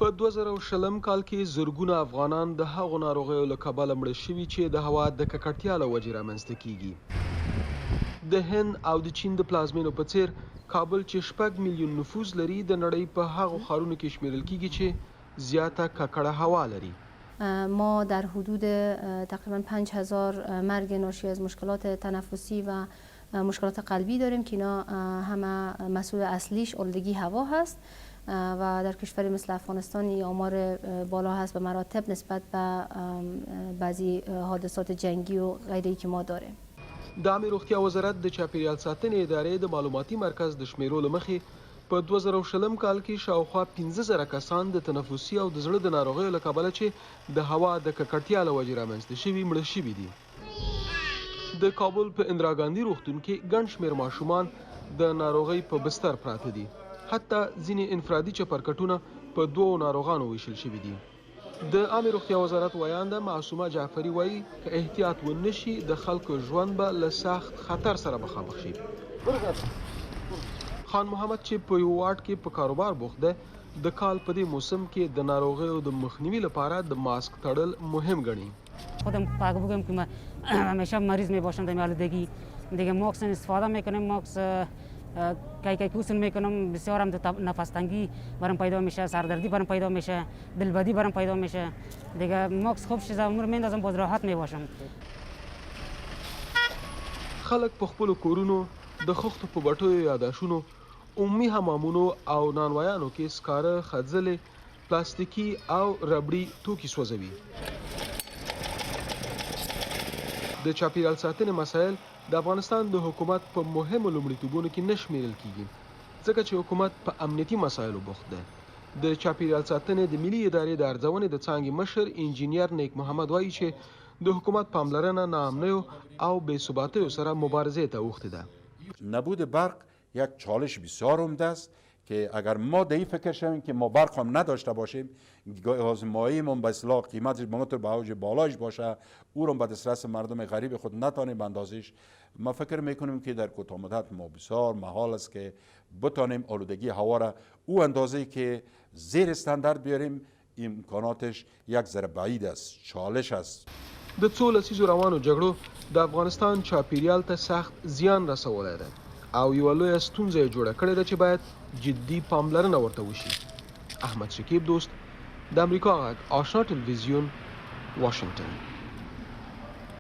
په 2020 کال کې زرګونه افغانان د هغو ناروغیو له کبله مړه شوي چې د هوا د ککړتیا له وجې رامنځته کیږي. د هند او د چین د پلازمینو په څیر کابل چې 6 میلیون نفوس لري د نړۍ په هغو ښارونو کې شمیرل کیږي چې زیاته ککړه هوا لري. ما در حدود تقریبا 5000 مرگ ناشی از مشکلات تنفسی و مشکلات قلبی داریم که اینا همه مسئول اصلیش آلودگی هوا هست و در کشوری مثل افغانستان آمار بالا هست به مراتب نسبت به بعضی حادثات جنگی و غیری که ما داریم. د عامه روغتیا وزارت د چاپیریال ساتنې ادارې د معلوماتي مرکز د شمیرو له مخې په 2020 کال کې شاوخوا 15000 کسان د تنفسي او د زړه د ناروغیو له کبله چې د هوا د ککړتیا له وجې رامنځته شوي مړه شوي دي. د کابل په اندرا ګاندي روغتون کې ګڼ شمېر ماشومان د ناروغۍ په بستر پراته دي. حتی ځینې انفرادي چپرکټونه په 2 ناروغانو ویشل شوي دي. د عامه روغتیا وزارت ویانده معصومه جعفري وایي که احتیاط ونه شي د خلکو ژوند به له سخت خطر سره مخامخ شي. خان محمد چې په یو واټ کې په کاروبار بوخت ده د کال په دې موسم کې د ناروغیو د مخنیوي لپاره د ماسک تړل مهم ګڼي. خودم پاک بگم که من همیشه مریض می باشم در آلودگی دیگه ماسک استفاده میکنم ماسک کای کوسن میکنم بسیار هم نفس تنگی برام پیدا میشه سردردی برام پیدا میشه دلبدی برام پیدا میشه دیگه ماسک خوب شده عمر میندازم باز راحت میباشم. خلک په خپل کورونو د خښتو په بټیو یاداشونو عمومي حمامونو او نانوایانو کې سکاره خځلې پلاستیکي او ربړي توکي سوځوي. د چاپیریال ساتنې مسایل د افغانستان د حکومت په مهمو لومړیتوبونو کې نه شمیرل کیږي ځکه چې حکومت په امنیتي مسایلو بوخت دی. د چاپیریال ساتنې د ملي ادارې د ارزونې د څانګې مشر انجینیر نیک محمد وایي چې د حکومت پاملرنه ناامنیو او بې ثباتیو سره مبارزه ته اوښتې ده. نبود برق یک چالش بسیار عمده است که اگر ما در این فکر شویم که ما برق هم نداشته باشیم گازماییمون به اصطلاح قیمتش به متر به اوج بالایش باشه او رو به دسترس مردم غریب خود نتانیم بندازیش. ما فکر میکنیم که در کوتاه مدت ما بسیار محال است که بتانیم آلودگی هوا را او اندازه‌ای که زیر استاندارد بیاریم امکاناتش یک ذره بعید است چالش است. د څو لسیزو روانو جګړو د افغانستان چاپیریال ته سخت زیان رسولی ده او یوه لویه ستونزه یې جوړه کړې ده چې باید جدي پاملرنه ورته وشي. احمد شکیب دوست د امریکا غږ آشنا ټلویزیون واشنگټن.